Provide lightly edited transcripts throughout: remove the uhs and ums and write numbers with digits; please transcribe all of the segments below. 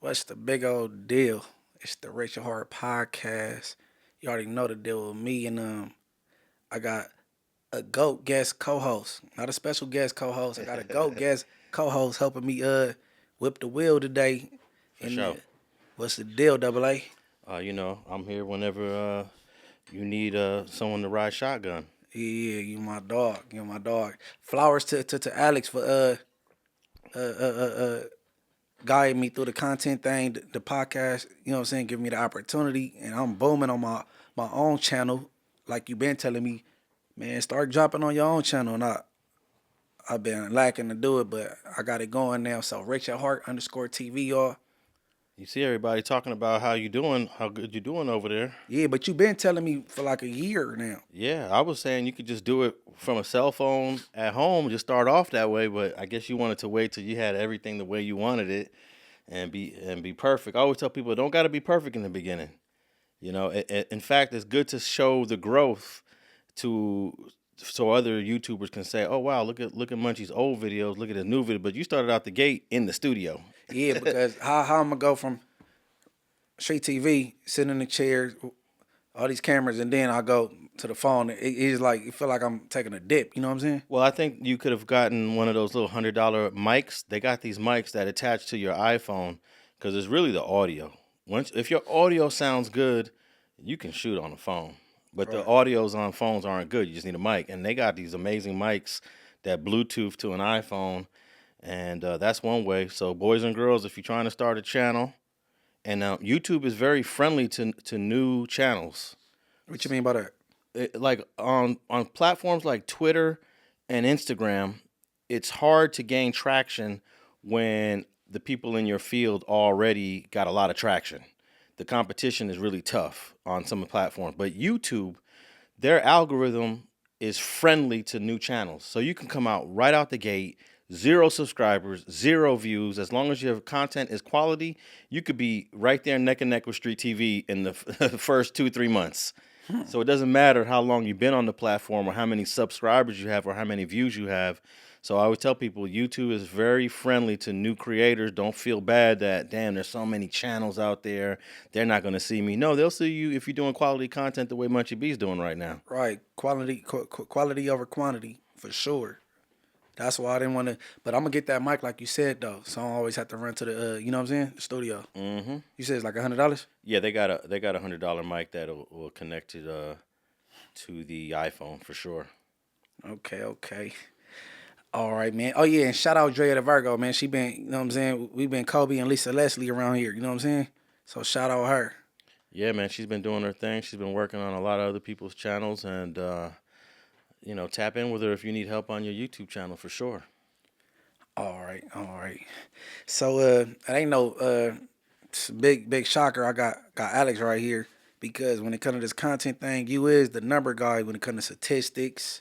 What's the big old deal? It's the Rachel Hart podcast. You already know the deal with me and I got a GOAT guest co-host. Not a special guest co-host. I got a GOAT guest co-host helping me whip the wheel today. For And sure. what's the deal, Double A? I'm here whenever you need someone to ride shotgun. Yeah, you my dog. You my dog. Flowers to Alex for guiding me through the content thing, the podcast, you know what I'm saying, giving me the opportunity. And I'm booming on my own channel. Like you been telling me, man, start dropping on your own channel. And I've been lacking to do it, but I got it going now. So Rachel Hart _TV, y'all. You see everybody talking about how good you doing over there. Yeah, but you been telling me for like a year now. Yeah, I was saying you could just do it from a cell phone at home, just start off that way, but I guess you wanted to wait till you had everything the way you wanted it and be perfect. I always tell people don't got to be perfect in the beginning. You know, in fact, it's good to show the growth so other YouTubers can say, "Oh wow, look at Munchie's old videos, look at his new video." But you started out the gate in the studio. Yeah, because how I'm gonna go from StreetTV, sitting in the chair, all these cameras, and then I go to the phone. It's like it feel like I'm taking a dip. You know what I'm saying? Well, I think you could have gotten one of those little $100 mics. They got these mics that attach to your iPhone because it's really the audio. If your audio sounds good, you can shoot on the phone. But the audios on phones aren't good. You just need a mic. And they got these amazing mics that Bluetooth to an iPhone. And that's one way. So boys and girls, if you're trying to start a channel, and YouTube is very friendly to new channels. What you mean by that? Like on platforms like Twitter and Instagram, it's hard to gain traction when the people in your field already got a lot of traction. The competition is really tough on some platforms, but YouTube, their algorithm is friendly to new channels. So you can come out right out the gate, 0 subscribers, 0 views. As long as your content is quality, you could be right there neck and neck with StreetTV in the first 2-3 months. So it doesn't matter how long you've been on the platform or how many subscribers you have or how many views you have. So I would tell people YouTube is very friendly to new creators. Don't feel bad that, damn, there's so many channels out there. They're not going to see me. No, they'll see you if you're doing quality content the way Munchie B is doing right now. Right, quality over quantity for sure. That's why I didn't want to. But I'm gonna get that mic like you said though, so I don't always have to run to the you know what I'm saying, the studio. Mm-hmm. You said it's like $100. Yeah, they got a $100 mic that will connect it to the iPhone for sure. Okay. All right, man. Oh yeah, and shout out Drea the Virgo, man. She been, you know what I'm saying. We've been Kobe and Lisa Leslie around here. You know what I'm saying. So shout out her. Yeah, man. She's been doing her thing. She's been working on a lot of other people's channels, and tap in with her if you need help on your YouTube channel for sure. All right. So it ain't no big shocker. I got Alex right here because when it comes to this content thing, you is the number guy when it comes to statistics,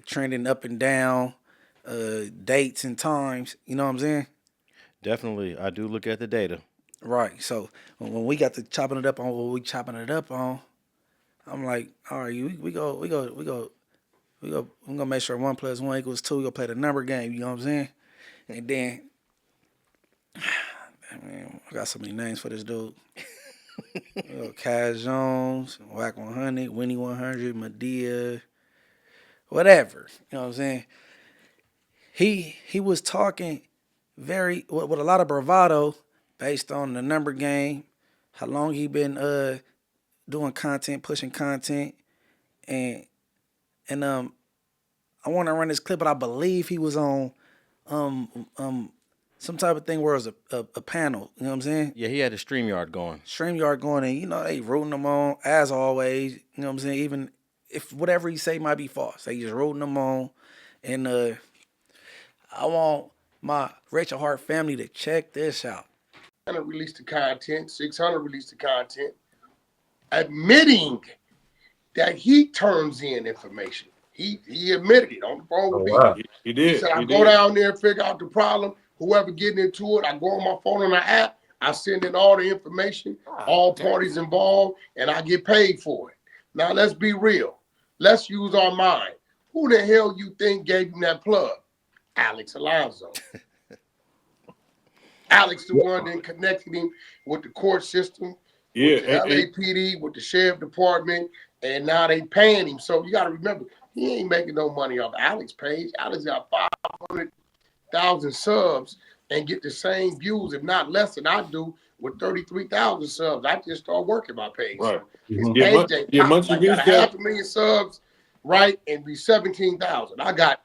trending up and down, dates and times. You know what I'm saying? Definitely, I do look at the data. Right. So when we got to chopping it up on what we chopping it up on, I'm like, all right, we go. We're gonna make sure 1 + 1 = 2. We're gonna play the number game, you know what I'm saying? And then man, I got so many names for this dude. Cash Jones, Wack100, Winnie 100, Medea, whatever. You know what I'm saying? He was talking very with a lot of bravado based on the number game, how long he been doing content, pushing content, and I want to run this clip, but I believe he was on some type of thing where it was a panel. You know what I'm saying? Yeah, he had a StreamYard going. StreamYard going, and they rooting him on as always. You know what I'm saying? Even if whatever he say might be false, they just rooting him on. And I want my Rachel Hart family to check this out. 600 released the content, 600 released the content, admitting that he turns in information. He admitted it on the phone with me. Wow. He did. He said, I go down there and figure out the problem. Whoever getting into it, I go on my phone on the app. I send in all the information, all parties involved, and I get paid for it. Now, let's be real. Let's use our mind. Who the hell you think gave him that plug? Alex Alonso. Alex the one then connected him with the court system, with the LAPD, with the sheriff department, and now they paying him. So you got to remember, he ain't making no money off Alex page. Alex got 500,000 subs and get the same views, if not less than I do, with 33,000 subs. I just started working my page. Right. So his page ain't Munchie B got a 500,000 subs, right, and be 17,000. I got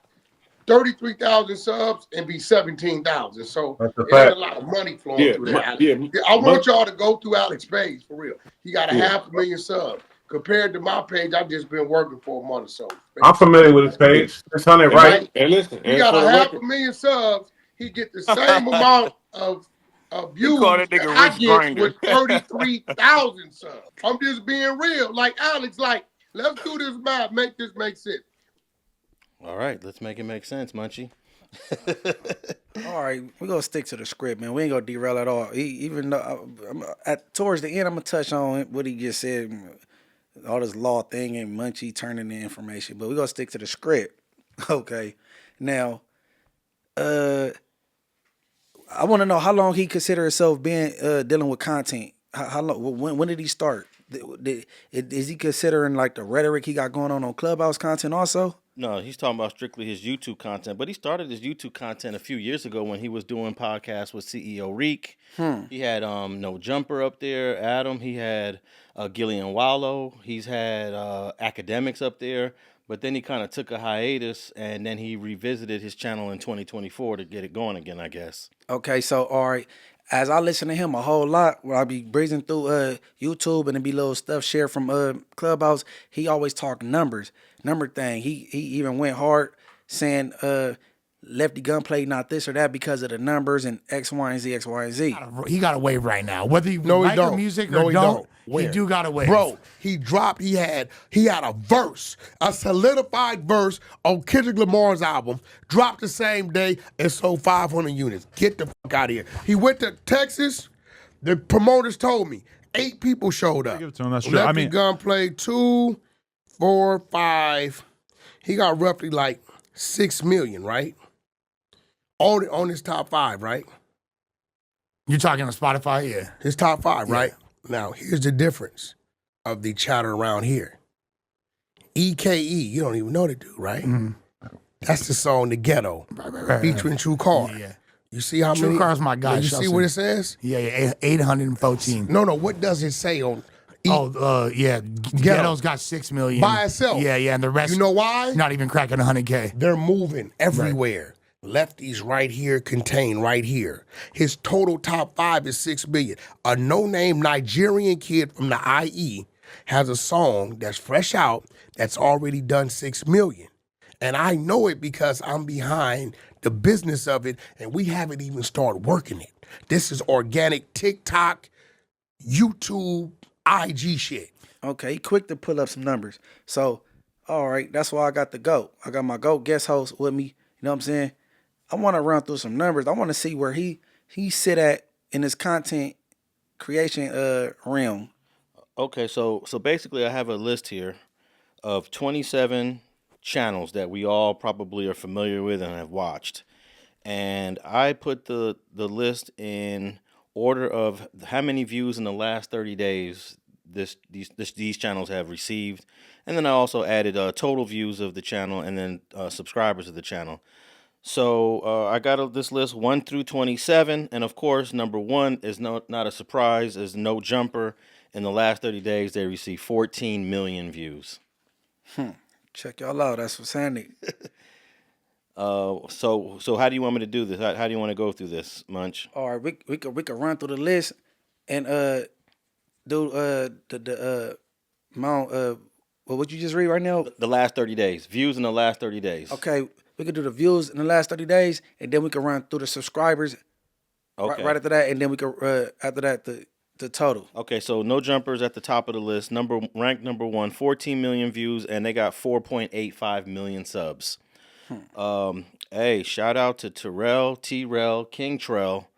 33,000 subs and be 17,000. So it ain't a lot of money flowing through there. I want y'all to go through Alex's page for real. He got a 500,000 subs. Compared to my page, I've just been working for a month or so. I'm familiar with his page. It's on it, right? And listen, he got a 500,000 subs. He get the same amount of views that I get with 33,000 subs. I'm just being real. Like Alex, like, let's do this math, make this make sense. All right, let's make it make sense, Munchie. All right, we're going to stick to the script, man. We ain't going to derail at all. Even though towards the end, I'm going to touch on what he just said, all this law thing and Munchie turning the information. But we're going to stick to the script. Okay. Now, I want to know how long he consider himself being dealing with content. How long? When did he start? Is he considering like the rhetoric he got going on Clubhouse content also? No, he's talking about strictly his YouTube content. But he started his YouTube content a few years ago when he was doing podcasts with CEO Reek. He had No Jumper up there, Adam. He had Gillian Wallow. He's had Academics up there. But then he kind of took a hiatus, and then he revisited his channel in 2024 to get it going again, I guess. Okay, so all right. As I listen to him a whole lot, where I be breezing through YouTube and it be little stuff shared from Clubhouse, he always talk number thing. He even went hard saying Lefty Gunplay not this or that because of the numbers and X, Y, and Z, X, Y, and Z. He got a wave right now. Whether you like the music or don't, he do got a wave. Bro, he had a verse, a solidified verse on Kendrick Lamar's album, dropped the same day and sold 500 units. Get the fuck out of here. He went to Texas. The promoters told me 8 people showed up. Give it to him. That's true. Lefty Gunplay 2, 4, 5. He got roughly like 6 million, right? On his top 5, right? You talking on Spotify? Yeah. His top 5, right? Now, here's the difference of the chatter around here. EKE, you don't even know the dude, right? Mm-hmm. That's the song The Ghetto, featuring True Car. Yeah. You see how True many? Car's my guy. You see what it says? Yeah, 814. No, what does it say on Ghetto's got 6 million. By itself. Yeah, and the rest. You know why? Not even cracking 100K. They're moving everywhere. Lefty's right here, contained right here. His total top 5 is 6 million. A no-name Nigerian kid from the IE has a song that's fresh out that's already done 6 million. And I know it because I'm behind the business of it, and we haven't even started working it. This is organic TikTok, YouTube, IG shit. Okay, he quick to pull up some numbers. So, all right, that's why I got the GOAT. I got my GOAT guest host with me. You know what I'm saying? I want to run through some numbers. I want to see where he sit at in his content creation realm. Okay, so basically I have a list here of 27 channels that we all probably are familiar with and have watched. And I put the list in order of how many views in the last 30 days these channels have received. And then I also added total views of the channel and then subscribers of the channel. So I got this list 1 through 27, and of course, number 1 is not a surprise, is No Jumper. In the last 30 days, they received 14 million views. Check y'all out. That's what's happening. So how do you want me to do this? How do you want to go through this, Munch? All right, we could run through the list and do the amount what you just read right now. The last 30 days, views in the last 30 days. Okay. We could do the views in the last 30 days, and then we could run through the subscribers right after that, and then we could, after that, the total. Okay, so No Jumpers at the top of the list, ranked number 1, 14 million views, and they got 4.85 million subs. Hey, shout out to T-Rell, King Trell,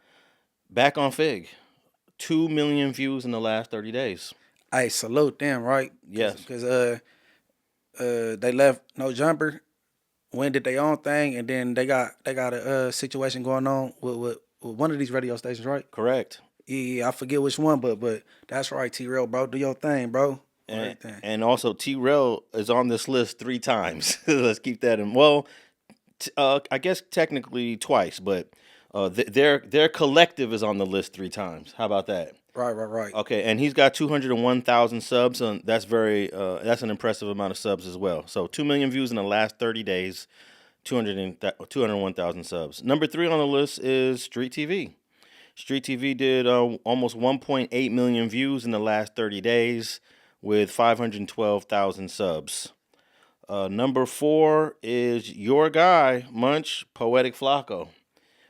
back on Figg. 2 million views in the last 30 days. I salute them, right? Yes. Because they left No Jumper, did their own thing, and then they got a situation going on with one of these radio stations, right? Correct. Yeah, I forget which one, but that's right, T-Rail, bro. Do your thing, bro. And also T-Rail is on this list 3 times. Let's keep that in. Well, I guess technically twice, but their collective is on the list 3 times. How about that? Right. Okay, and he's got 201,000 subs, and that's that's an impressive amount of subs as well. So 2 million views in the last 30 days, 201,000 subs. Number 3 on the list is StreetTV. StreetTV did almost 1.8 million views in the last 30 days with 512,000 subs. Number 4 is your guy, Munch, Poetic Flacco,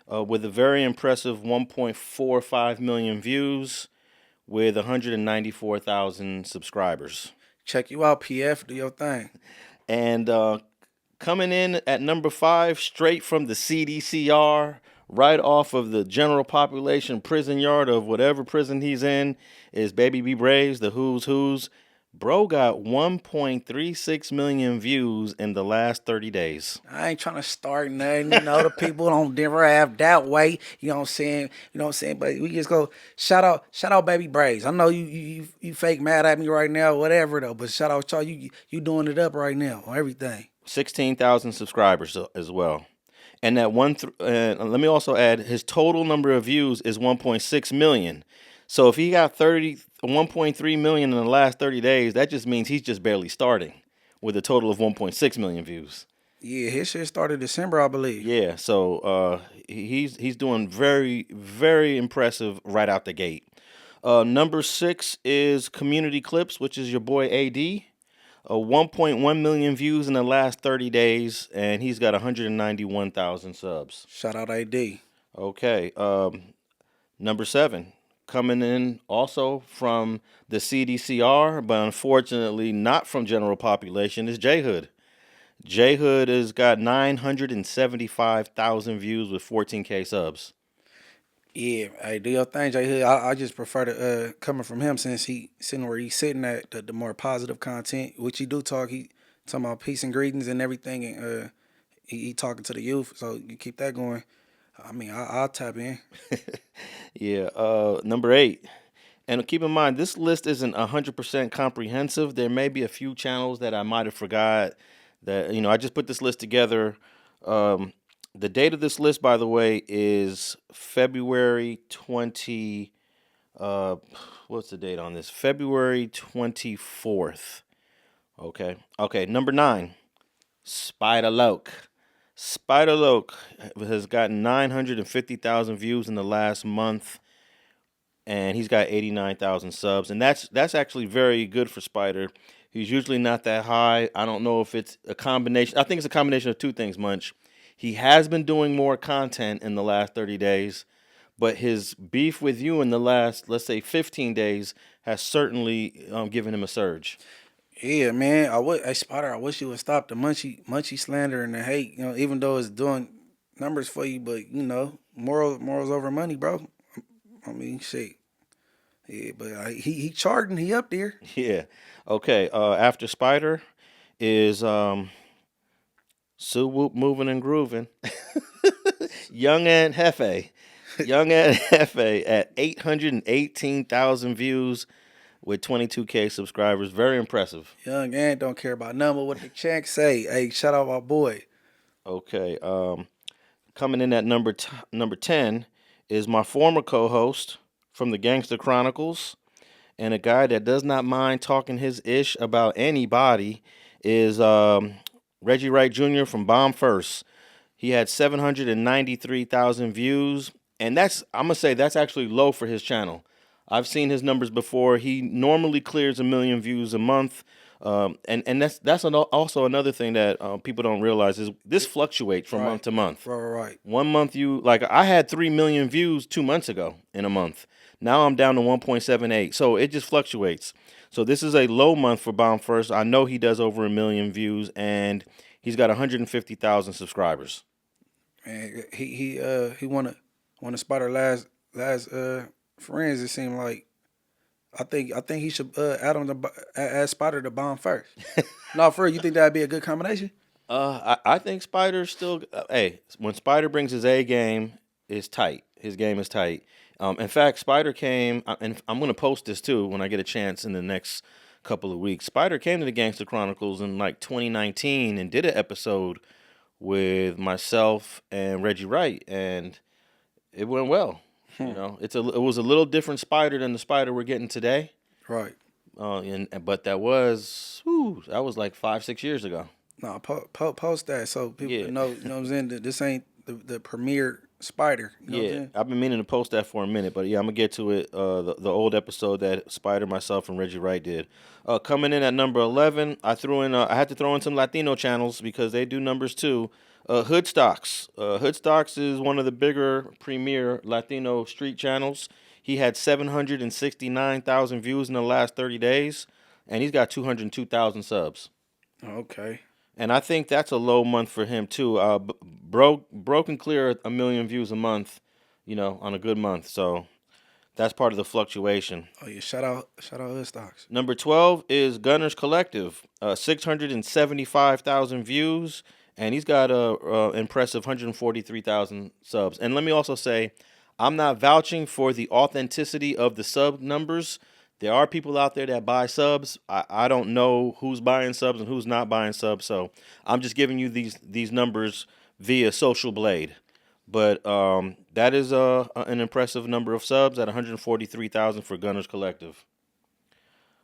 with a very impressive 1.45 million views with 194,000 subscribers. Check you out, PF. Do your thing. And coming in at number 5, straight from the CDCR, right off of the general population prison yard of whatever prison he's in, is Baby B Braze, the Who's Who's. Bro got 1.36 million views in the last 30 days. I ain't trying to start nothing. The people don't never have that way. You know what I'm saying? But we just go shout out Baby Braze. I know you fake mad at me right now, whatever though. But shout out y'all. You doing it up right now on everything. 16,000 subscribers as well. And that let me also add, his total number of views is 1.6 million. So if he got 1.3 million in the last 30 days, that just means he's just barely starting with a total of 1.6 million views. Yeah, his shit started December, I believe. Yeah, so he's doing very, very impressive right out the gate. Number 6 is Cuhmunity Clips, which is your boy AD. 1.1 million views in the last 30 days, and he's got 191,000 subs. Shout out AD. Okay, number 7. Coming in also from the CDCR, but unfortunately not from general population, is Jhood. Jhood has got 975,000 views with 14K subs. Yeah, hey, do your thing, Jhood. I just prefer to coming from him since he sitting where he's sitting at the more positive content, which he do talk. He talking about peace and greetings and everything, and he talking to the youth. So you keep that going. I mean, I'll tap in. Yeah, number 8. And keep in mind, this list isn't 100% comprehensive. There may be a few channels that I might have forgot that, I just put this list together. The date of this list, by the way, is February 20, what's the date on this? February 24th. Okay, number 9, Spider Loc. Spider Loc has gotten 950,000 views in the last month, and he's got 89,000 subs, and that's actually very good for Spider. He's usually not that high. I don't know if it's a combination. I think it's a combination of 2 things, Munch. He has been doing more content in the last 30 days, but his beef with you in the last, let's say, 15 days has certainly given him a surge. Yeah, man. Hey, Spider, I wish you would stop the Munchie slander and the hate. Even though it's doing numbers for you, but morals over money, bro. I mean, shit. Yeah, but he charting. He up there. Yeah. Okay. After Spider is Sue Whoop moving and grooving. Young Ant Jefe. Young Ant Jefe at 818,000 views. With 22K subscribers. Very impressive. Young Ant don't care about number what the check say. Hey, shout out my boy. Okay. Coming in at number 10 is my former co-host from the Gangster Chronicles, and a guy that does not mind talking his ish about anybody is Reggie Wright Jr. from Bomb First. He had 793,000 views, and I'm gonna say that's actually low for his channel. I've seen his numbers before. He normally clears 1 million views a month, and that's also another thing that people don't realize is this fluctuates from month to month. Right. 1 month I had 3 million views 2 months ago in a month. Now I'm down to 1.78, so it just fluctuates. So this is a low month for Bomb First. I know he does over 1 million views, and he's got 150,000 subscribers. Man, he won a Spider last friends. It seemed like I think he should add Spider to Bomb First. No, for real, you think that'd be a good combination? I think Spider's still. Hey, when Spider brings his A game, is tight. His game is tight. In fact, Spider came, and I'm going to post this too when I get a chance in the next couple of weeks. Spider came to the Gangster Chronicles in like 2019 and did an episode with myself and Reggie Wright, and it went well. You know, it was a little different Spider than the Spider we're getting today. Right. But that was like 5-6 years ago. No, post that so people know. You know what I'm saying? That this ain't the premier Spider. You know what I'm saying? I've been meaning to post that for a minute, but yeah, I'm gonna get to it. The old episode that Spider, myself, and Reggie Wright did. Coming in at number 11, I had to throw in some Latino channels because they do numbers too. Hood Stocks. Hood Stocks is one of the bigger premier Latino street channels. He had 769,000 views in the last 30 days, and he's got 202,000 subs. Okay. And I think that's a low month for him too. Broke and clear 1 million views a month, you know, on a good month. So that's part of the fluctuation. Oh yeah, shout out Hood Stocks. Number 12 is Gunners Collective, 675,000 views, and he's got a impressive 143,000 subs. And let me also say, I'm not vouching for the authenticity of the sub numbers. There are people out there that buy subs. I don't know who's buying subs and who's not buying subs, so I'm just giving you these numbers via Social Blade. But that is an impressive number of subs at 143,000 for Gunners Collective.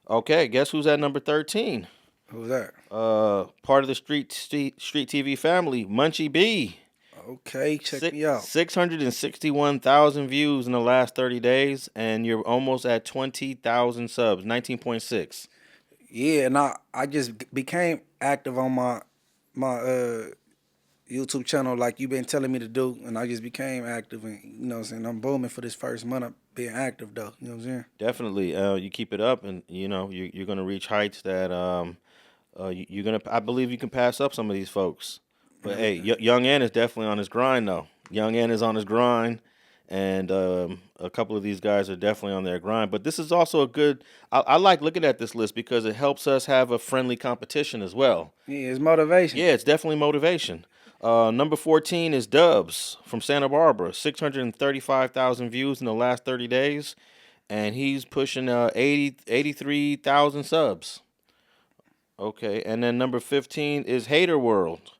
Okay, guess who's at number 13? Who's that? Part of the Street TV family, Munchie B. Okay, check me out. 661,000 views in the last 30 days, and you're almost at 20,000 subs, 19.6. Yeah, and I just became active on my YouTube channel like you've been telling me to do, and I just became active, and you know what I'm saying, I'm booming for this first month of being active though, you know what I'm saying? Definitely. You keep it up, and you know you're gonna reach heights that I believe you can pass up some of these folks. But hey, Young Ant is definitely on his grind, though. Young Ant is on his grind, and a couple of these guys are definitely on their grind. But this is also a good. I like looking at this list because it helps us have a friendly competition as well. Yeah, it's motivation. Yeah, it's definitely motivation. Number 14 is Dubs from Santa Barbara, 635,000 views in the last 30 days, and he's pushing 83,000 subs. Okay, and then number 15 is Hater World.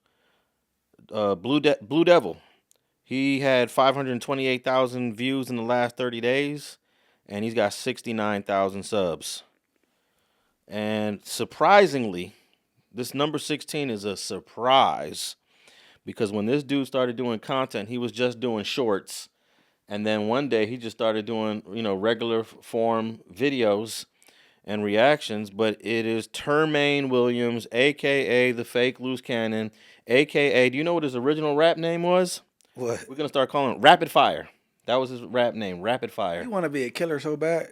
Blue Devil. He had 528,000 views in the last 30 days, and he's got 69,000 subs. And surprisingly, this number 16 is a surprise because when this dude started doing content, he was just doing shorts, and then one day he just started doing, you know, regular form videos and reactions. But it is Termaine Williams, aka the fake Luce Cannon, aka, do you know what his original rap name was? What? We're gonna start calling him Rapid Fire. That was his rap name, Rapid Fire. You want to be a killer so bad?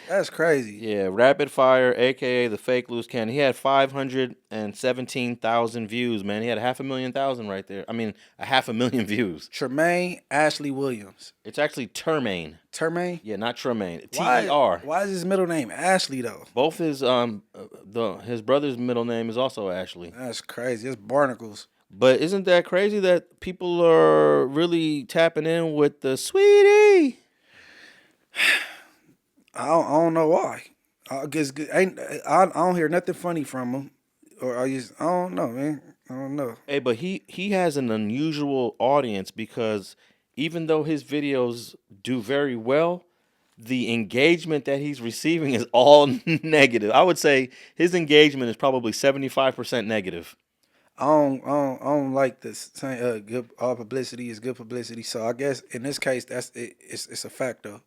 That's crazy. Yeah, Rapid Fire, aka the fake Luce Cannon. He had 517,000 views, man. He had 500,000 right there. I mean, 500,000 views. Tremaine Ashley Williams. It's actually Termaine. Termaine? Yeah, not Tremaine. T-E-R. Why is his middle name Ashley though? Both his brother's middle name is also Ashley. That's crazy. It's barnacles. But isn't that crazy that people are really tapping in with the sweetie? I don't know why. I guess I don't hear nothing funny from him, or I don't know, man. I don't know. Hey, but he has an unusual audience because even though his videos do very well, the engagement that he's receiving is all negative. I would say his engagement is probably 75% negative. I don't like this saying good all publicity is good publicity. So I guess in this case that's it's a fact though.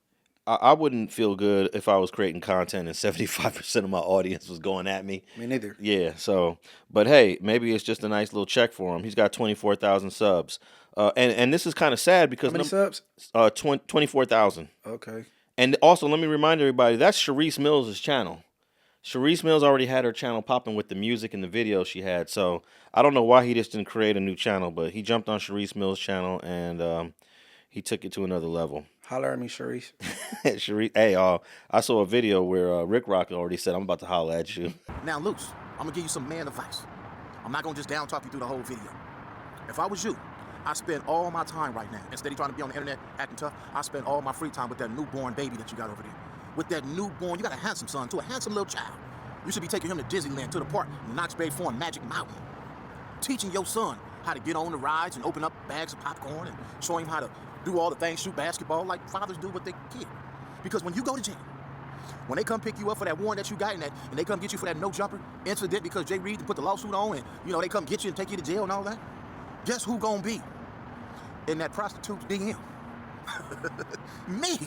I wouldn't feel good if I was creating content and 75% of my audience was going at me. Me neither. Yeah, so but hey, maybe it's just a nice little check for him. He's got 24,000 subs. And this is kind of sad because how many subs? 24,000. Okay. And also let me remind everybody that's Sharice Mills' channel. Sharice Mills already had her channel popping with the music and the videos she had, so I don't know why he just didn't create a new channel, but he jumped on Sharice Mills' channel and he took it to another level. Holler at me, Sharice. Sharice, hey, I saw a video where Ricc Roc already said, "I'm about to holler at you." Now, Luce, I'm gonna give you some man advice. I'm not gonna just down talk you through the whole video. If I was you, I spend all my time right now, instead of trying to be on the internet acting tough, I spend all my free time with that newborn baby that you got over there. With that newborn, you got a handsome son, too, a handsome little child. You should be taking him to Disneyland, to the park, Knox Bay Farm, Magic Mountain. Teaching your son how to get on the rides and open up bags of popcorn and showing him how to do all the things, shoot basketball like fathers do with their kid. Because when you go to jail, when they come pick you up for that warrant that you got and they come get you for that no jumper incident because Jay Reed put the lawsuit on and, you know, they come get you and take you to jail and all that, guess who gonna be in that prostitute's DM? Me,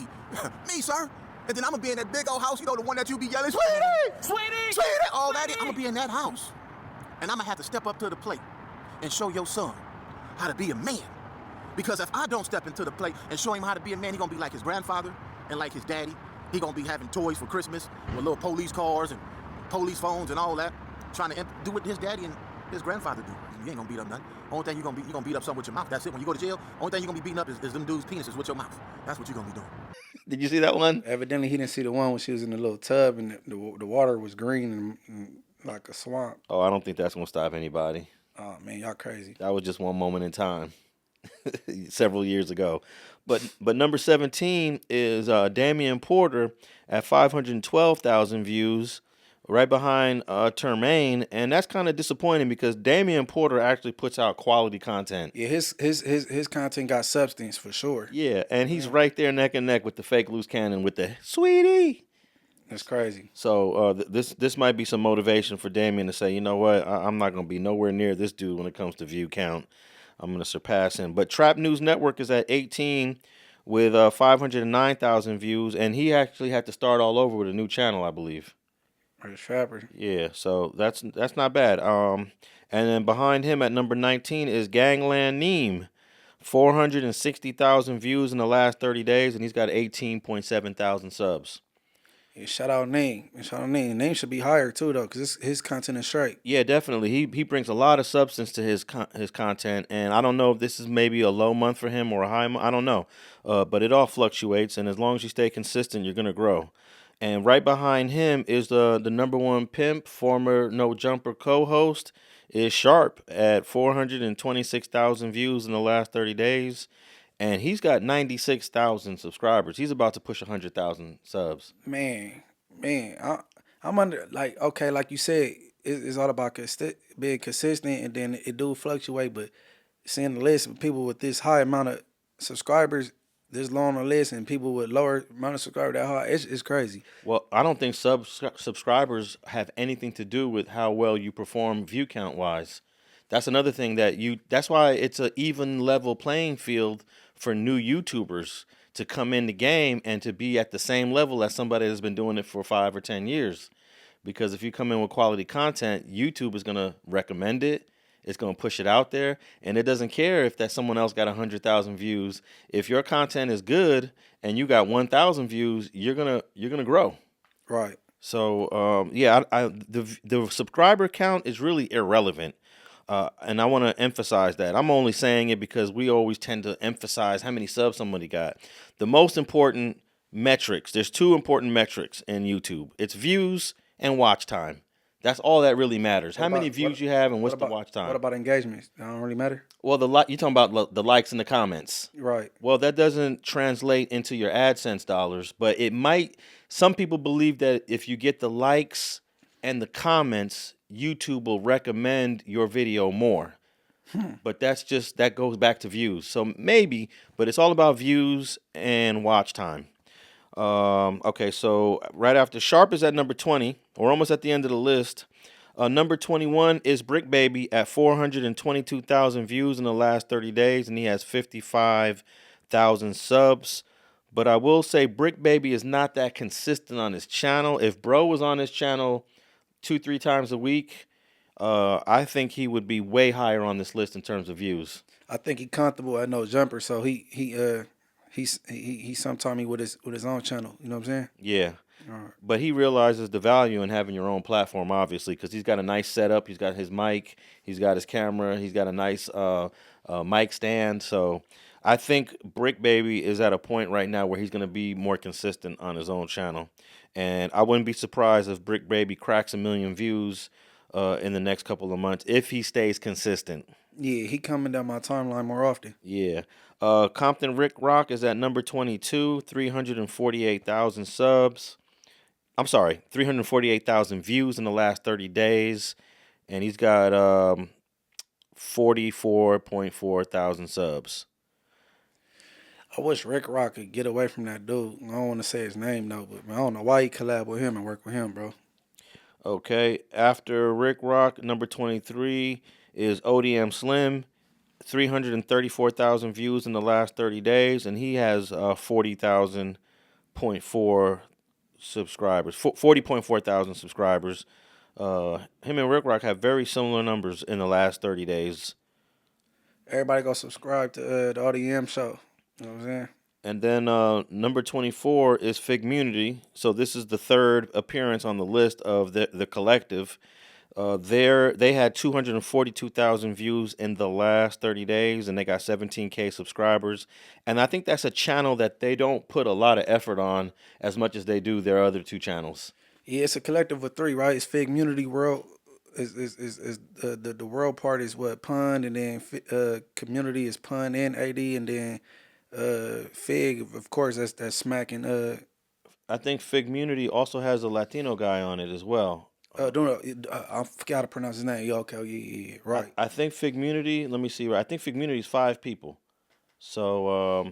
sir. And then I'm gonna be in that big old house, you know, the one that you be yelling, sweetie, sweetie, sweetie, all that. I'm gonna be in that house. And I'm gonna have to step up to the plate and show your son how to be a man. Because if I don't step into the plate and show him how to be a man, he's gonna be like his grandfather and like his daddy. He gonna be having toys for Christmas with little police cars and police phones and all that, trying to do what his daddy and his grandfather do. You ain't gonna beat up nothing. Only thing you're gonna beat up something with your mouth. That's it. When you go to jail, only thing you're gonna be beating up is them dudes' penises with your mouth. That's what you're gonna be doing. Did you see that one? Evidently, he didn't see the one when she was in the little tub and the water was green and like a swamp. Oh, I don't think that's gonna stop anybody. Oh man, y'all crazy. That was just one moment in time, several years ago. But number 17 is Damion Porter at 512,000 views, right behind Termaine, and that's kind of disappointing because Damion Porter actually puts out quality content. Yeah, his content got substance for sure. Yeah, and he's right there neck and neck with the fake Luce Cannon with the sweetie. That's crazy. So this might be some motivation for Damion to say, you know what, I'm not going to be nowhere near this dude when it comes to view count. I'm going to surpass him. But Trap News Network is at 18 with 509,000 views, and he actually had to start all over with a new channel, I believe. Or Trapper. Yeah, so that's not bad. And then behind him at number 19 is Gangland Niem, 460,000 views in the last 30 days, and he's got 18.7 thousand subs. Yeah, shout out Name. Name should be higher too though, because his content is straight. Yeah, definitely. He brings a lot of substance to his content, and I don't know if this is maybe a low month for him or a high month. I don't know, but it all fluctuates, and as long as you stay consistent, you're gonna grow. And right behind him is the number one pimp, former No Jumper co-host, is Sharp at 426,000 views in the last 30 days. And he's got 96,000 subscribers. He's about to push 100,000 subs. Man, I'm under, like, okay, like you said, it's all about being consistent, and then it do fluctuate, but seeing the list of people with this high amount of subscribers, this long a list, and people with lower amount of subscribers that high, it's crazy. Well, I don't think subscribers have anything to do with how well you perform view count-wise. That's another thing that's why it's an even level playing field for new YouTubers to come in the game and to be at the same level as somebody that's been doing it for 5 or 10 years. Because if you come in with quality content, YouTube is going to recommend it. It's going to push it out there. And it doesn't care if that someone else got 100,000 views. If your content is good and you got 1,000 views, you're going to grow. Right. So, the subscriber count is really irrelevant. And I want to emphasize that. I'm only saying it because we always tend to emphasize how many subs somebody got. The most important metrics, there's 2 important metrics in YouTube. It's views and watch time. That's all that really matters. How many views you have and what's the watch time. What about engagements? That don't really matter? Well, you're talking about the likes and the comments. Right. Well, that doesn't translate into your AdSense dollars, but it might. Some people believe that if you get the likes and the comments, YouTube will recommend your video more. But that goes back to views. So maybe, but it's all about views and watch time. Okay, so right after Sharp is at number 20, or almost at the end of the list. Number 21 is Bricc Baby at 422,000 views in the last 30 days, and he has 55,000 subs. But I will say Bricc Baby is not that consistent on his channel. If bro was on his channel 2-3 times a week, I think he would be way higher on this list in terms of views. I think he comfortable at No Jumper, so he sometime with his own channel. You know what I'm saying? Yeah. Right. But he realizes the value in having your own platform, obviously, because he's got a nice setup. He's got his mic. He's got his camera. He's got a nice mic stand. So I think Bricc Baby is at a point right now where he's going to be more consistent on his own channel. And I wouldn't be surprised if Bricc Baby cracks 1 million views in the next couple of months if he stays consistent. Yeah, he coming down my timeline more often. Yeah. Compton Ricc Roc is at number 22, 348,000 subs. I'm sorry, 348,000 views in the last 30 days. And he's got 44.4 thousand subs. I wish Ricc Roc could get away from that dude. I don't want to say his name though, but I don't know why he collab with him and work with him, bro. Okay, after Ricc Roc, number 23 is ODM Slim, 334,000 views in the last 30 days, and he has 40,000.4 subscribers, 40.4 thousand subscribers. Him and Ricc Roc have very similar numbers in the last 30 days. Everybody go subscribe to the ODM show. You know what I'm saying? And then number 24 is Figgmunity. So this is the third appearance on the list of the collective. They had 242,000 views in the last 30 days, and they got 17K subscribers. And I think that's a channel that they don't put a lot of effort on as much as they do their other two channels. Yeah, it's a collective of three, right? It's Figgmunity World. Is the world part is what pun, and then community is pun and AD, and then Figg, of course, that's smacking. I think Figgmunity also has a Latino guy on it as well. I forgot to pronounce his name. Yeah, okay, yeah, right. I think Figgmunity. Let me see. I think Figgmunity is 5 people. So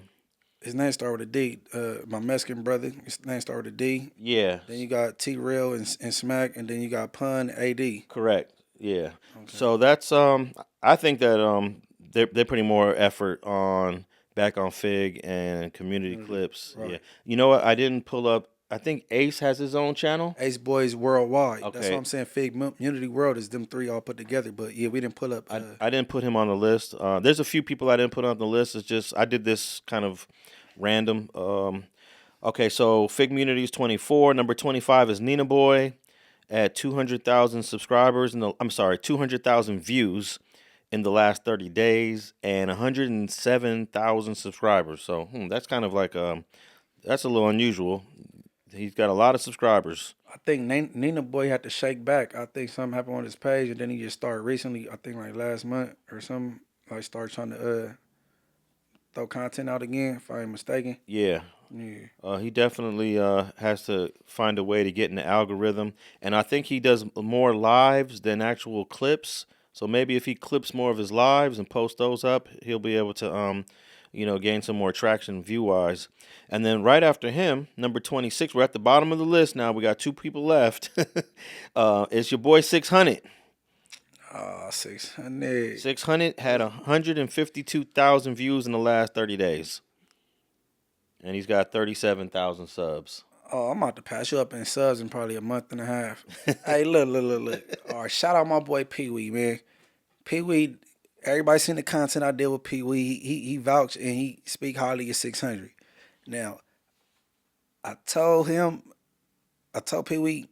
his name started with a D. My Mexican brother, his name started with a D. Yeah. Then you got T Real and Smack, and then you got Pun AD. Correct. Yeah. Okay. So that's I think that they're putting more effort back on Figg and community clips. Right. Yeah. You know what? I didn't pull up. I think Ace has his own channel. Ace Boys Worldwide. Okay. That's what I'm saying. Figgmunity World is them three all put together. But yeah, we didn't pull up. I didn't put him on the list. There's a few people I didn't put on the list. It's just I did this kind of random. Okay, so Figgmunity is 24. Number 25 is Nina Boy at 200,000 subscribers. 200,000 views in the last 30 days and 107,000 subscribers. So that's kind of like that's a little unusual. He's got a lot of subscribers. I think Nina Boy had to shake back. I think something happened on his page, and then he just started recently, I think like last month or something, like started trying to throw content out again, if I ain't mistaken. Yeah. He definitely has to find a way to get in the algorithm. And I think he does more lives than actual clips. So maybe if he clips more of his lives and posts those up, he'll be able to gain some more traction view-wise. And then right after him, number 26, we're at the bottom of the list now. We got 2 people left. It's your boy 600. 600. 600 had 152,000 views in the last 30 days. And he's got 37,000 subs. Oh, I'm about to pass you up in subs in probably a month and a half. Hey, look. All right, shout out my boy Pee-wee, man. Pee-wee, everybody seen the content I did with Pee-wee. He vouched and he speak highly of 600. Now, I told Pee-wee,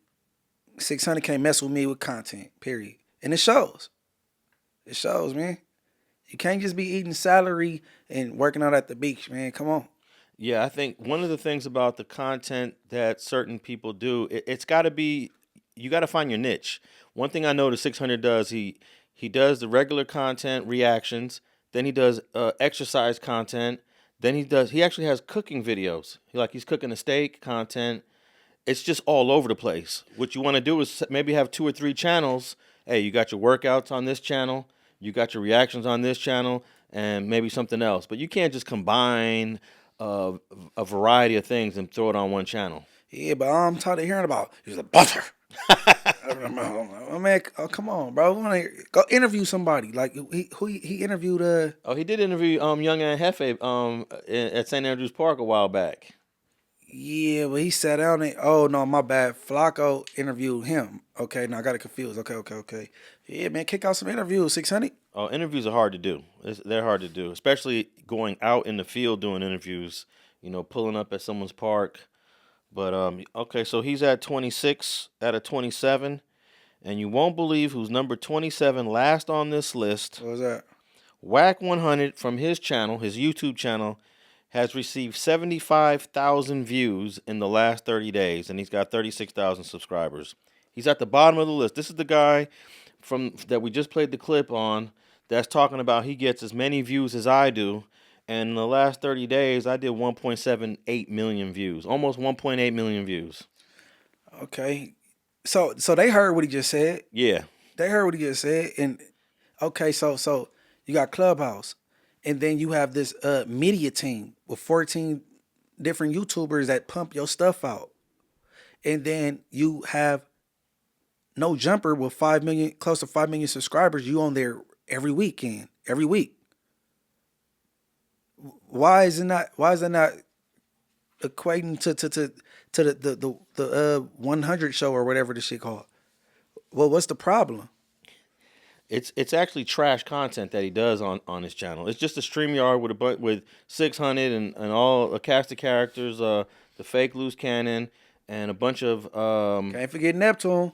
600 can't mess with me with content, period. And it shows. It shows, man. You can't just be eating salary and working out at the beach, man. Come on. Yeah, I think one of the things about the content that certain people do, it's got to be, you got to find your niche. One thing I know the 600 does, he does the regular content reactions, then he does exercise content, then he actually has cooking videos. He's cooking a steak content. It's just all over the place. What you want to do is maybe have 2 or 3 channels. Hey, you got your workouts on this channel, you got your reactions on this channel, and maybe something else. But you can't just combine a variety of things and throw it on one channel. Yeah, but I'm tired of hearing about he's a butter. Man, come on, bro. Go interview somebody. Like he interviewed. He did interview young Ant Jefe at St. Andrews Park a while back. Yeah, but he sat down and no, my bad. Flacco interviewed him. Okay, now I got it confused. Okay. Yeah, man, kick out some interviews. 600. Oh, interviews are hard to do. They're hard to do, especially going out in the field doing interviews. Pulling up at someone's park. But okay, so he's at 26 out of 27, and you won't believe who's number 27 last on this list. What was that? Wack100 from his channel, his YouTube channel, has received 75,000 views in the last 30 days, and he's got 36,000 subscribers. He's at the bottom of the list. This is the guy that we just played the clip on that's talking about he gets as many views as I do. And in the last 30 days, I did 1.78 million views, almost 1.8 million views. Okay. So they heard what he just said. Yeah. They heard what he just said. And okay, so you got Clubhouse. And then you have this media team with 14 different YouTubers that pump your stuff out. And then you have No Jumper with 5 million, close to 5 million subscribers. You on there every weekend, every week. Why is it not equating to the 100 show or whatever this shit called? Well, what's the problem? It's actually trash content that he does on his channel. It's just a StreamYard with 600 and all a cast of characters, the fake Luce Cannon and a bunch of Can't forget Neptune.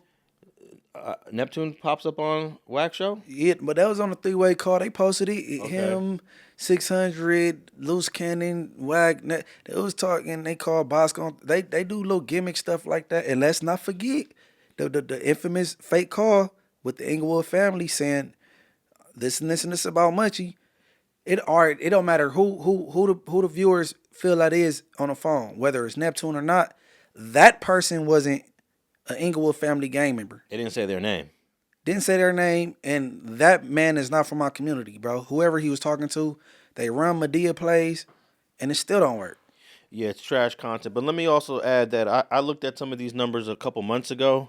Neptune pops up on Wack show. Yeah, but that was on a 3-way call. They posted it. Okay. Him, 600, Luce Cannon, Wack. They was talking. They called Bosco. They do little gimmick stuff like that. And let's not forget the infamous fake call with the Inglewood family saying this and this and this about Munchie. It don't matter who the viewers feel that is on the phone, whether it's Neptune or not. That person wasn't an Inglewood family gang member. It didn't say their name. Didn't say their name, and that man is not from my community, bro. Whoever he was talking to, they run Medea plays, and it still don't work. Yeah, it's trash content. But let me also add that I looked at some of these numbers a couple months ago,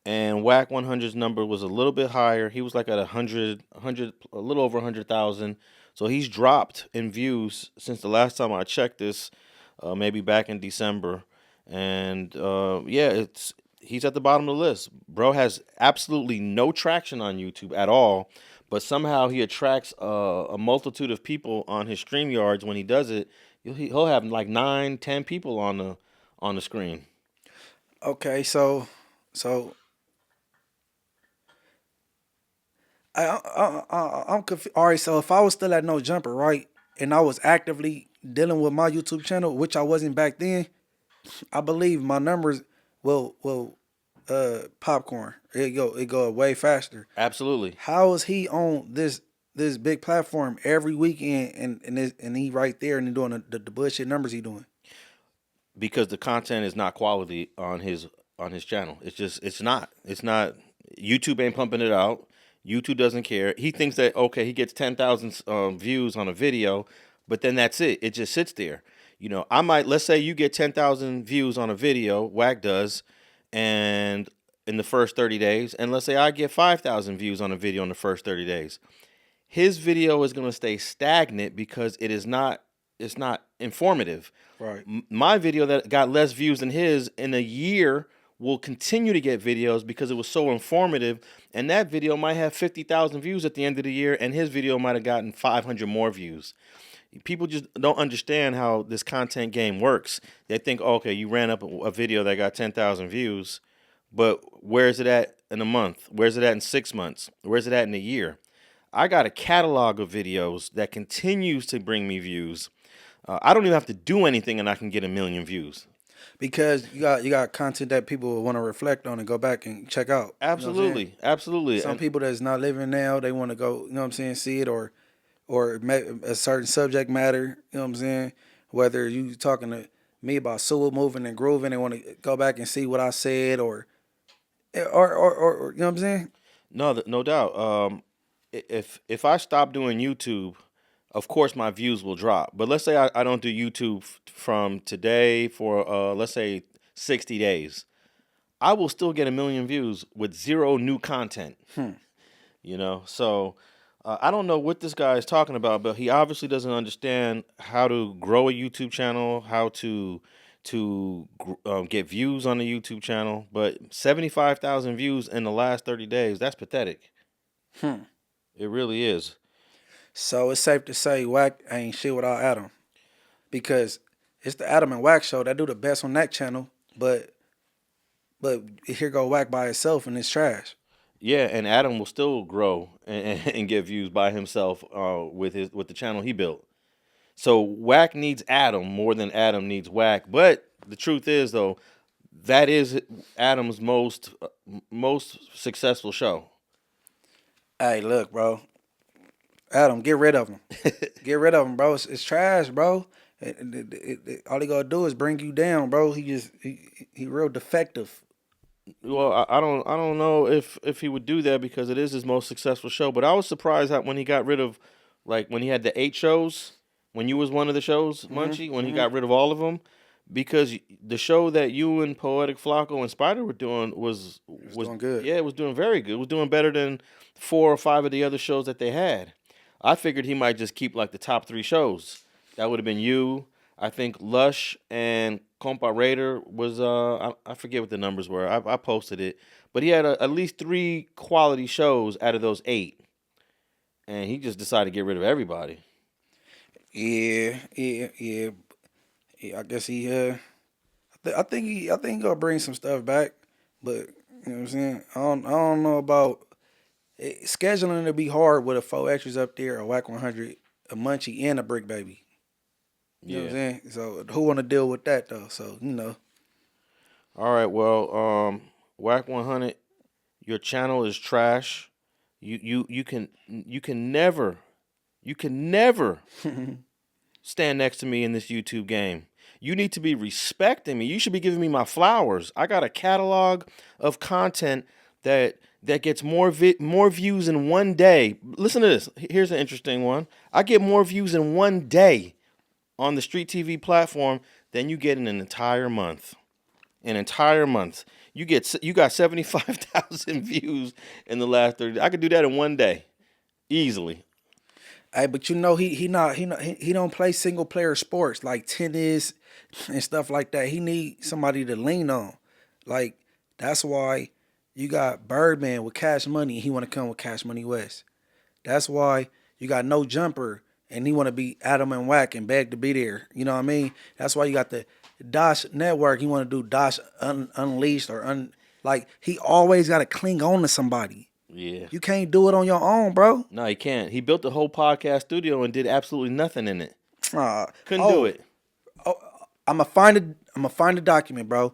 and Wack100's number was a little bit higher. He was like at 100, a little over 100,000. So he's dropped in views since the last time I checked this, maybe back in December. And yeah, he's at the bottom of the list. Bro has absolutely no traction on YouTube at all, but somehow he attracts a multitude of people on his StreamYards. When he does it, he'll have like 9, 10 people on the screen. Okay, so I'm confused. All right, so if I was still at No Jumper, right, and I was actively dealing with my YouTube channel, which I wasn't back then, I believe my numbers will popcorn. It go way faster. Absolutely. How is he on this big platform every weekend and he right there and doing the bullshit numbers he doing? Because the content is not quality on his channel. It's not. YouTube ain't pumping it out. YouTube doesn't care. He thinks that, okay, he gets 10,000 views on a video, but then that's it. It just sits there. You know, let's say you get 10,000 views on a video, Wack does, and in the first 30 days, and let's say I get 5,000 views on a video in the first 30 days. His video is going to stay stagnant because it's not informative. Right. My video that got less views than his in a year will continue to get videos because it was so informative, and that video might have 50,000 views at the end of the year, and his video might have gotten 500 more views. People just don't understand how this content game works. They think, okay, you ran up a video that got 10,000 views, but where's it at in a month? Where's it at in 6 months? Where's it at in a year? I got a catalog of videos that continues to bring me views. I don't even have to do anything, and I can get 1 million views. Because you got content that people want to reflect on and go back and check out. Absolutely, you know absolutely. Some people that's not living now, they want to go, you know what I'm saying, see it or a certain subject matter, you know what I'm saying? Whether you talking to me about sewer moving and grooving, they want to go back and see what I said or you know what I'm saying? No doubt. If I stop doing YouTube, of course my views will drop. But let's say I don't do YouTube from today for let's say 60 days. I will still get 1 million views with 0 new content. You know, so I don't know what this guy is talking about, but he obviously doesn't understand how to grow a YouTube channel, how to get views on the YouTube channel. But 75,000 views in the last 30 days, that's pathetic. It really is. So it's safe to say Wack ain't shit without Adam. Because it's the Adam and Wack show that do the best on that channel, but here go Wack by itself and it's trash. Yeah, and Adam will still grow and get views by himself with the channel he built. So Wack needs Adam more than Adam needs Wack. But the truth is, though, that is Adam's most successful show. Hey, look, bro. Adam, get rid of him. Get rid of him, bro. It's trash, bro. All he gotta do is bring you down, bro. He real defective. Well, I don't know if he would do that because it is his most successful show. But I was surprised that when he got rid of, like when he had the 8 shows, when you was one of the shows, Munchie, when he got rid of all of them, because the show that you and Poetic Flacco and Spider were doing was doing good. Yeah, it was doing very good. It was doing better than 4 or 5 of the other shows that they had. I figured he might just keep like the top 3 shows. That would have been you. I think Lush and Compa Raider was I forget what the numbers were. I posted it, but he had at least 3 quality shows out of those 8, and he just decided to get rid of everybody. Yeah. I guess he I think he gonna bring some stuff back, but you know what I'm saying. I don't know about scheduling. To be hard with a 4 extras up there, a Wack100, a Munchie, and a Bricc Baby. You know what I'm saying? So who want to deal with that though? So All right, well, Wack100, your channel is trash. You can never stand next to me in this YouTube game. You need to be respecting me. You should be giving me my flowers. I got a catalog of content that gets more views in one day. Listen to this. Here's an interesting one. I get more views in one day on the StreetTV platform than you get in an entire month. An entire month. You got 75,000 views in the last 30 days. I could do that in one day, easily. Hey, but he don't play single player sports like tennis and stuff like that. He needs somebody to lean on. Like that's why you got Birdman with Cash Money and he want to come with Cash Money West. That's why you got No Jumper and he want to be Adam and Wack and beg to be there. You know what I mean? That's why you got the Dosh Network. He want to do Dosh Unleashed or like he always got to cling on to somebody. Yeah. You can't do it on your own, bro. No, he can't. He built the whole podcast studio and did absolutely nothing in it. Couldn't do it. I'm gonna find the document, bro.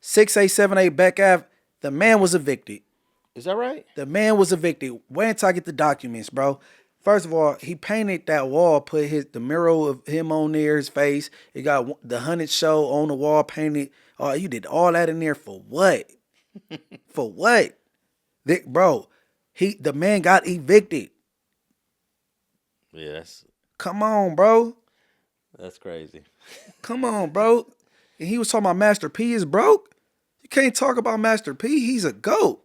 6878 Beck Ave. The man was evicted. Is that right? The man was evicted. Wait until I get the documents, bro. First of all, he painted that wall, put the mural of him on there, his face. It got the 100 show on the wall painted. Oh, you did all that in there for what? For what? Bro, the man got evicted. Yeah, come on, bro. That's crazy. Come on, bro. And he was talking about Master P is broke. You can't talk about Master P. He's a GOAT.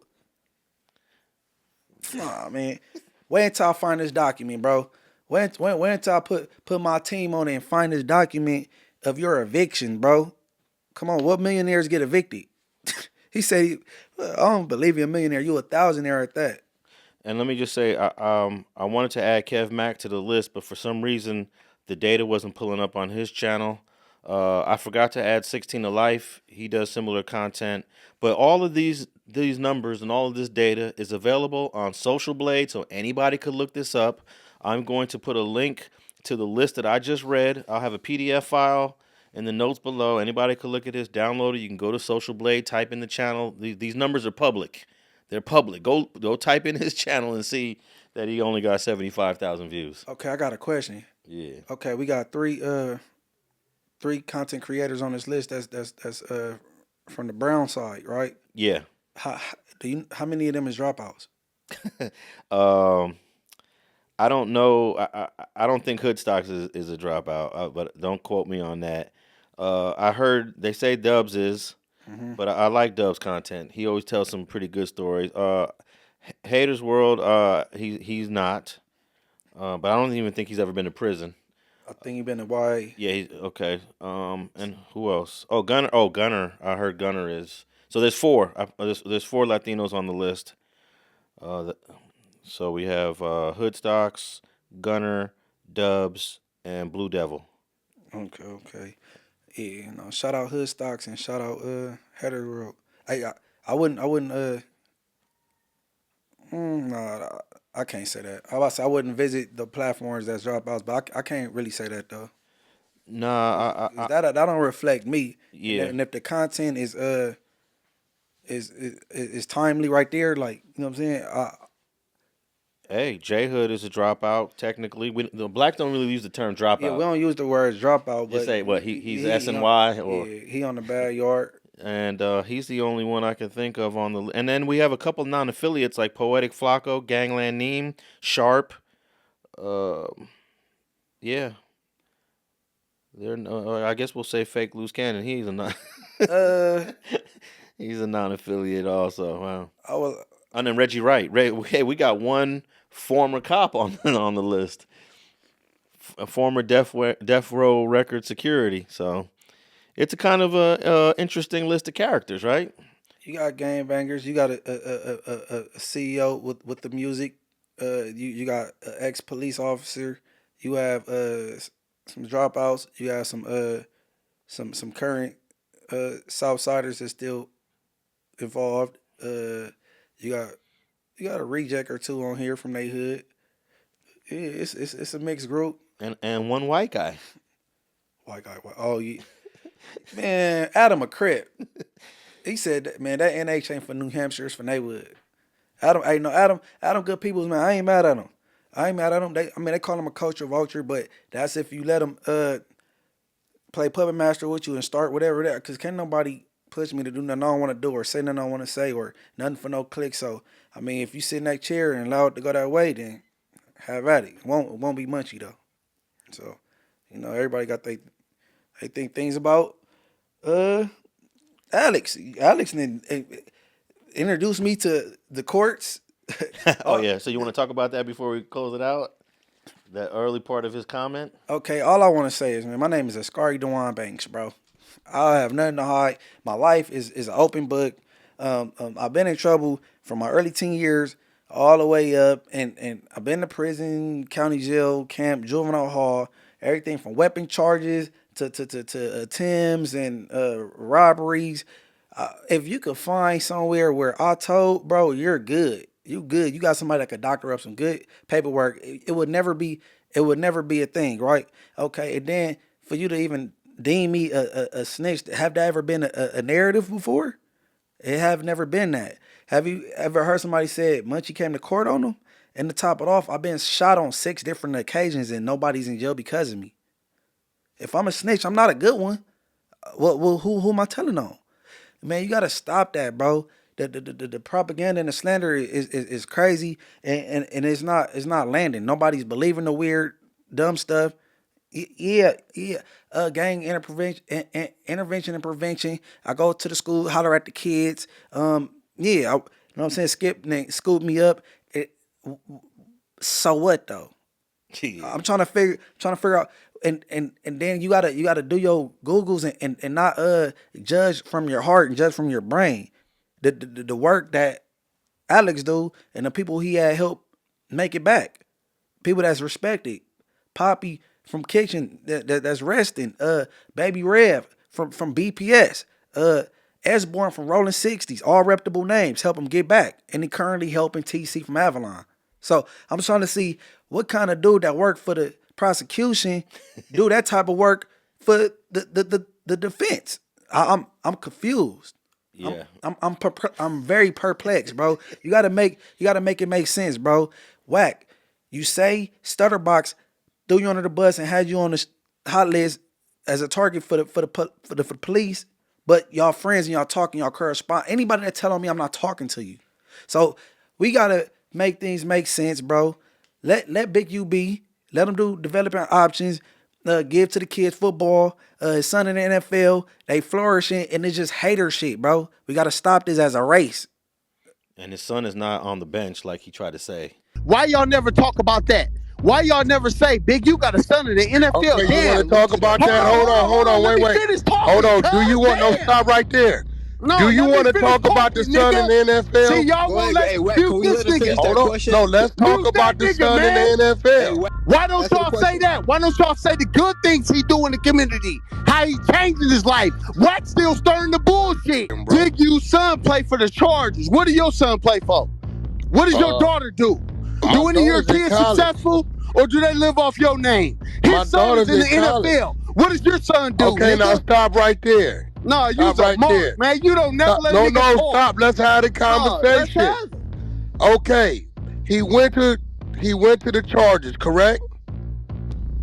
Nah, man. Wait until I find this document, bro. Wait until I put my team on it and find this document of your eviction, bro. Come on, what millionaires get evicted? He said, I don't believe you're a millionaire. You a thousandaire at that. And let me just say, I wanted to add Kev Mack to the list, but for some reason, the data wasn't pulling up on his channel. I forgot to add 16 to Life. He does similar content. But all of these numbers and all of this data is available on Social Blade, so anybody could look this up. I'm going to put a link to the list that I just read. I'll have a PDF file in the notes below. Anybody could look at this, download it. You can go to Social Blade, type in the channel. These numbers are public. They're public. Go type in his channel and see that he only got 75,000 views. Okay, I got a question. Yeah. Okay, we got three content creators on this list. That's from the Brown side, right? Yeah. How many of them is dropouts? I don't know. I don't think Hoodstocks is a dropout, but don't quote me on that. I heard they say Dubs is, but I like Dubs' content. He always tells some pretty good stories. Haters World, he's not, but I don't even think he's ever been to prison. I think he's been to YA. Yeah, okay. And who else? Oh, Gunner. Oh, Gunner. I heard Gunner is. So there's 4. There's 4 Latinos on the list. So we have Hoodstocks, Gunner, Dubs, and Blue Devil. Okay. Yeah, shout out Hoodstocks and shout out Hater World. I wouldn't I can't say that. I wouldn't visit the platforms that's dropouts, but I can't really say that though. Nah, that don't reflect me. Yeah. And if the content is timely right there, like, you know what I'm saying? Hey, Jhood is a dropout. Technically, the blacks don't really use the term dropout. Yeah, we don't use the word dropout. Just but say what he's SNY or he on the bad yard. And he's the only one I can think of on the. And then we have a couple non-affiliates like Poetic Flacco, Gangland Niem, Sharp. Yeah. I guess we'll say fake Luce Cannon. He's a non. He's a non-affiliate also. Wow. And then Reggie Wright. Hey, we got one former cop on the list. A former Death Row Record security. So it's a kind of a interesting list of characters, right? You got gangbangers. You got a CEO with the music. You got an ex-police officer. You have some dropouts. You have some current Southsiders that's still involved. You got a reject or two on here from they hood. Yeah, it's a mixed group. And one white guy. White guy. Oh yeah. Man, Adam a Crip. He said that, man, that NH ain't for New Hampshire, it's for Neighborhood. Adam good peoples, man. I ain't mad at him. They call him a culture vulture, but that's if you let him play puppet master with you and start whatever that. Because can't nobody push me to do nothing I don't want to do or say nothing I want to say or nothing for no click. So, I mean, if you sit in that chair and allow it to go that way, then have at it. It won't be Munchie, though. So, everybody got they think things about Alex. Alex introduced me to the courts. Oh, yeah. So you want to talk about that before we close it out? That early part of his comment? Okay, all I want to say is, man, my name is Askari Dewan Banks, bro. I have nothing to hide. My life is an open book. I've been in trouble from my early teen years all the way up, and I've been to prison, county jail, camp, juvenile hall, everything from weapon charges to attempts and robberies. If you could find somewhere where I told, bro, you're good. You good. You got somebody that could doctor up some good paperwork. It would never be a thing, right? Okay, and then for you to even deem me a snitch, have that ever been a narrative before? It have never been that. Have you ever heard somebody say Munchie came to court on them? And to top it off, I've been shot on 6 different occasions and nobody's in jail because of me. If I'm a snitch, I'm not a good one. Well, who am I telling on? Man, you gotta stop that, bro. The propaganda and the slander is crazy, and it's not landing. Nobody's believing the weird, dumb stuff. Yeah. Gang intervention and prevention. I go to the school, holler at the kids. You know what I'm saying? Skip scoop me up. So what though? Yeah. I'm trying to figure out. And then you gotta do your Googles and not judge from your heart and judge from your brain. The work that Alex do and the people he had helped make it back. People that's respected. Poppy from Kitchen that's resting. Baby Rev from BPS. Esborn from Rolling 60s. All reputable names. Help him get back. And he currently helping TC from Avalon. So I'm trying to see what kind of dude that worked for the prosecution do that type of work for the defense. I'm confused. Yeah, I'm very perplexed, bro. You gotta make it make sense, bro. Wack, you say Stutterbox threw you under the bus and had you on the hot list as a target for the police, but y'all friends and y'all talking, y'all correspond. Anybody that tell on me, I'm not talking to you. So we gotta make things make sense, bro. Let Big U be. Let him do developing options. Give to the kids football. His son in the NFL. They flourishing, and it's just hater shit, bro. We got to stop this as a race. And his son is not on the bench like he tried to say. Why y'all never talk about that? Why y'all never say, Big, you got a son in the NFL? Okay, you want to talk about that? Hold on, wait. Hold on. Do you want no stop right there? No, do you want to talk about the son in the NFL? See, y'all won't let this nigga. Hold on. No, let's talk about the son in the NFL. Why don't y'all say that? Why don't y'all say the good things he do in the community? How he changing his life? Wack still stirring the bullshit. Big U's son play for the Chargers. What do your son play for? What does your daughter do? Do any of your kids successful? Or do they live off your name? His son is in the NFL. What does your son do? Okay, now stop right there. No, you a mark, man. You don't never let niggas talk. Stop. Let's have the conversation. Okay. He went to He went to the Chargers, correct?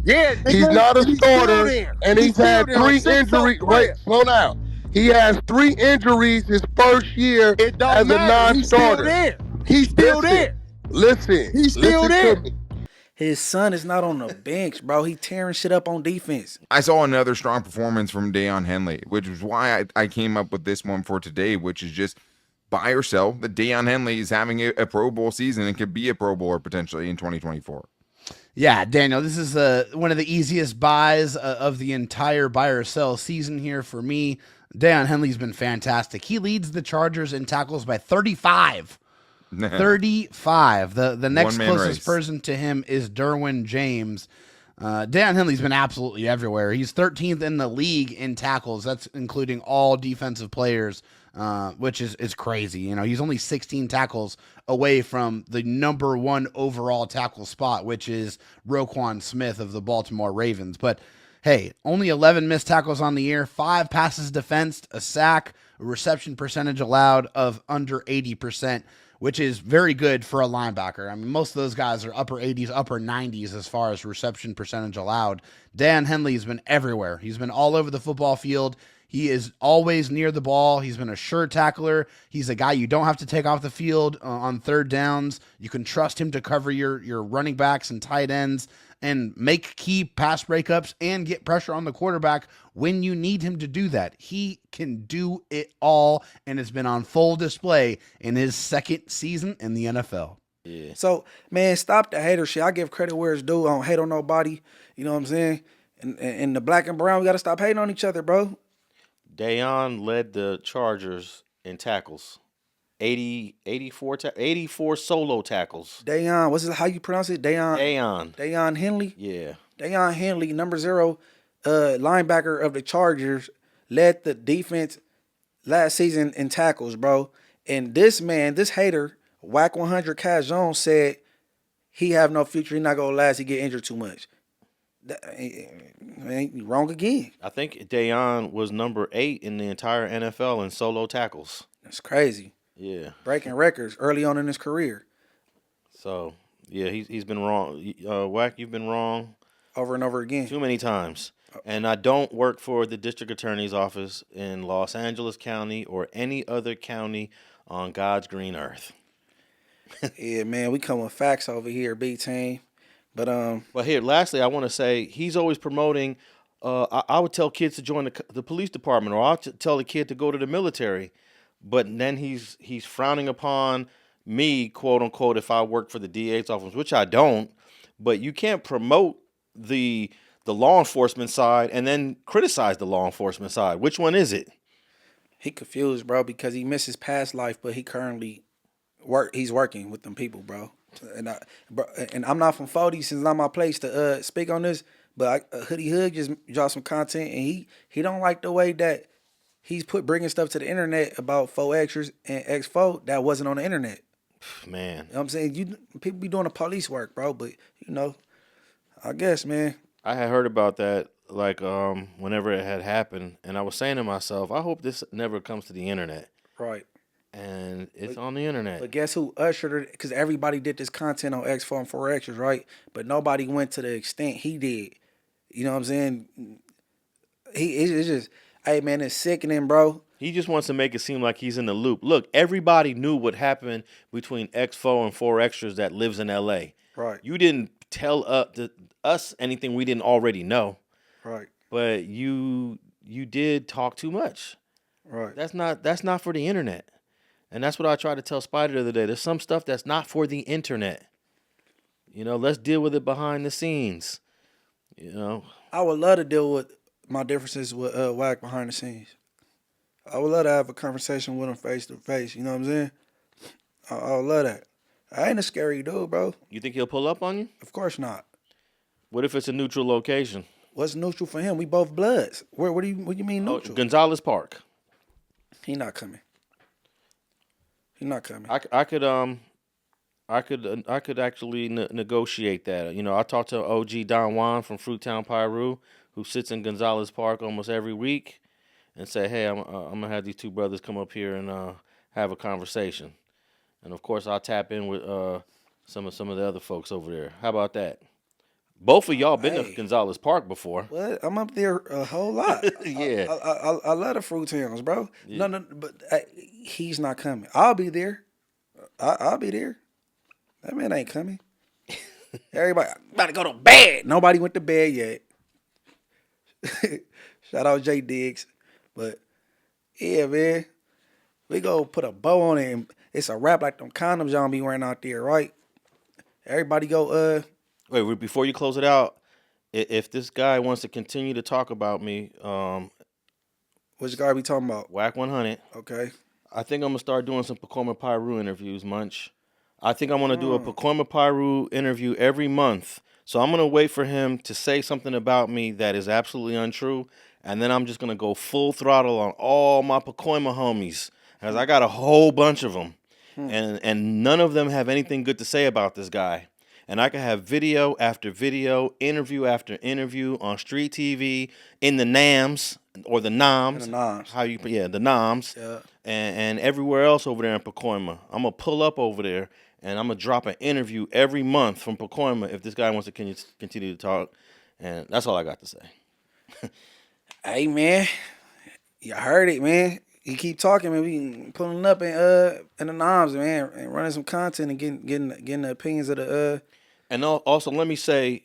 Yeah, He's not a starter, and he's had still there on 3 6-0 injuries. career. Wait, slow down. He has 3 injuries his first year It don't as a matter. He's still non-starter. there. He's still Listen, there. Listen. He's still listen there. to me. His son is not on the bench, bro. He tearing shit up on defense. I saw another strong performance from Daiyan Henley, which is why I came up with this one for today, which is just buy or sell that Daiyan Henley is having a Pro Bowl season and could be a Pro Bowler potentially in 2024. Yeah, Daniel, this is one of the easiest buys of the entire buy or sell season here for me. Daiyan Henley's been fantastic. He leads the Chargers in tackles by 35. 35. The next closest race. person to him is Derwin James. Daiyan Henley's been absolutely everywhere. He's 13th in the league in tackles. That's including all defensive players, which is crazy. You know, he's only 16 tackles away from the number 1 overall tackle spot, which is Roquan Smith of the Baltimore Ravens. But hey, only 11 missed tackles on the year, 5 passes defensed, a sack, a reception percentage allowed of under 80%, which is very good for a linebacker. I mean, most of those guys are upper 80s, upper 90s as far as reception percentage allowed. Daiyan Henley's been everywhere. He's been all over the football field. He is always near the ball. He's been a sure tackler. He's a guy you don't have to take off the field on third downs. You can trust him to cover your running backs and tight ends and make key pass breakups and get pressure on the quarterback when you need him to do that. He can do it all, and it's been on full display in his second season in the NFL. Yeah. So, man, stop the hater shit. I give credit where it's due. I don't hate on nobody. You know what I'm saying? And the black and brown, we got to stop hating on each other, bro. Daiyan led the Chargers in tackles. 84 solo tackles. Daiyan, what's it, how you pronounce it? Daiyan. Daiyan Henley? Yeah. Daiyan Henley, number 0 linebacker of the Chargers, led the defense last season in tackles, bro. And this man, this hater, Wack100 Cash Jones, said he have no future. He not going to last. He get injured too much. Man, you wrong again. I think Daiyan was number 8 in the entire NFL in solo tackles. That's crazy. Yeah. Breaking records early on in his career. So, yeah, he's been wrong. Wack, you've been wrong. Over and over again. Too many times. And I don't work for the district attorney's office in Los Angeles County or any other county on God's green earth. Yeah, man, we come with facts over here, B-Team. But here, lastly, I want to say he's always promoting. I would tell kids to join the police department, or I'll tell a kid to go to the military. But then he's frowning upon me, quote unquote, if I work for the DA's office, which I don't. But you can't promote the law enforcement side and then criticize the law enforcement side. Which one is it? He confused, bro, because he missed his past life, but he currently he's working with them people, bro. And I'm not from 40, since it's not my place to speak on this, but Hoodie Hood just dropped some content, and he don't like the way that he's bringing stuff to the internet about 4Xers and X4 that wasn't on the internet. Man. You know what I'm saying? People be doing the police work, bro, but, you know, I guess, man. I had heard about that, like, whenever it had happened, and I was saying to myself, I hope this never comes to the internet. Right. And it's on the internet. But guess who ushered it? Because everybody did this content on X4 and 4Xers, right? But nobody went to the extent he did. You know what I'm saying? It's just, hey, man, it's sickening, bro. He just wants to make it seem like he's in the loop. Look, everybody knew what happened between X4 and 4Xers that lives in L.A. Right. You didn't tell us anything we didn't already know. Right. But you did talk too much. Right. That's not for the internet. And that's what I tried to tell Spider the other day. There's some stuff that's not for the internet. You know, let's deal with it behind the scenes. You know, I would love to deal with my differences with Wack behind the scenes. I would love to have a conversation with him face to face. You know what I'm saying? I would love that. I ain't a scary dude, bro. You think he'll pull up on you? Of course not. What if it's a neutral location? What's neutral for him? We both bloods. What do you mean neutral? Gonzalez Park. He not coming. He not coming. I could actually negotiate that. You know, I talked to OG Don Juan from Fruittown Piru, who sits in Gonzalez Park almost every week, and say, hey, I'm gonna have these two brothers come up here and have a conversation. And of course, I'll tap in with some of the other folks over there. How about that? Both of y'all been to Gonzalez Park before. What? I'm up there a whole lot. Yeah. I love the Fruit Towns, bro. Yeah. No, but he's not coming. I'll be there. I'll be there. That man ain't coming. Everybody about to go to bed. Nobody went to bed yet. Shout out Jay Diggs. But yeah, man. We go put a bow on it and it's a wrap like them condoms y'all be wearing out there, right? Everybody go Wait, before you close it out, if this guy wants to continue to talk about me, which guy we talking about? Wack100. Okay. I think I'm gonna start doing some Pacoima Pyru interviews, Munch. I think I'm gonna do a Pacoima Pyru interview every month. So I'm gonna wait for him to say something about me that is absolutely untrue, and then I'm just gonna go full throttle on all my Pacoima homies, because I got a whole bunch of them, and none of them have anything good to say about this guy. And I can have video after video, interview after interview on StreetTV, in the NAMs or the NOMs. The NOMs. The NOMs. Yeah. And everywhere else over there in Pacoima. I'm going to pull up over there and I'm going to drop an interview every month from Pacoima if this guy wants to continue to talk. And that's all I got to say. Hey, man. You heard it, man. You keep talking, man. We pulling up in the NOMs, man, and running some content and getting the opinions of the And also, let me say,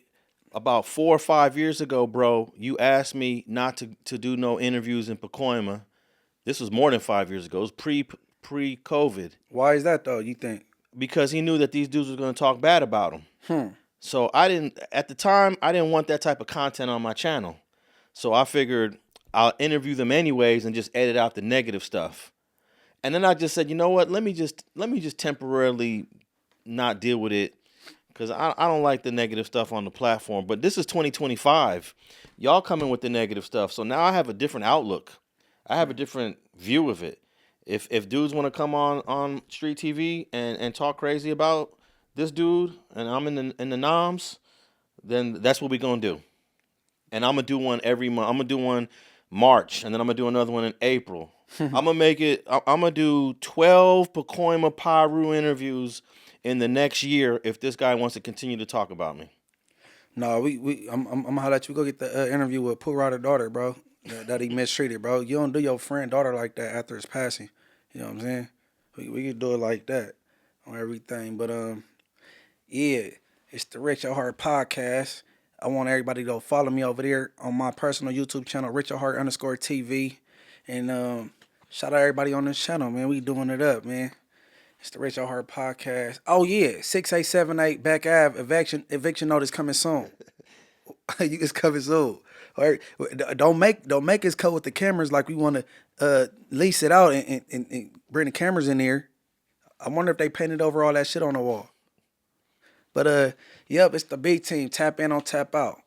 about 4 or 5 years ago, bro, you asked me not to do no interviews in Pacoima. This was more than 5 years ago. It was pre-COVID. Why is that, though, you think? Because he knew that these dudes were going to talk bad about him. So at the time, I didn't want that type of content on my channel. So I figured I'll interview them anyways and just edit out the negative stuff. And then I just said, you know what? Let me just temporarily not deal with it, because I don't like the negative stuff on the platform. But this is 2025. Y'all coming with the negative stuff. So now I have a different outlook. I have a different view of it. If dudes want to come on StreetTV and talk crazy about this dude, and I'm in the noms, then that's what we gonna do. And I'm gonna do one every month. I'm gonna do one March, and then I'm gonna do another one in April. I'm gonna do 12 Pacoima Pyru interviews in the next year if this guy wants to continue to talk about me. No, I'm gonna holler at you. Go get the interview with Pooh Ryder's daughter, bro. That he mistreated, bro. You don't do your friend daughter like that after his passing. You know what I'm saying? We could do it like that on everything. But yeah, it's the Ricc Your Heart podcast. I want everybody to go follow me over there on my personal YouTube channel, Ricc Your Heart _TV. And shout out everybody on this channel, man. We doing it up, man. It's the Ricc Your Heart podcast. Oh yeah, 6878 Back Ave eviction notice coming soon. It's coming soon. All right, don't make us cut with the cameras like we want to lease it out and bring the cameras in here. I wonder if they painted over all that shit on the wall. But yep, it's the big team. Tap in on tap out.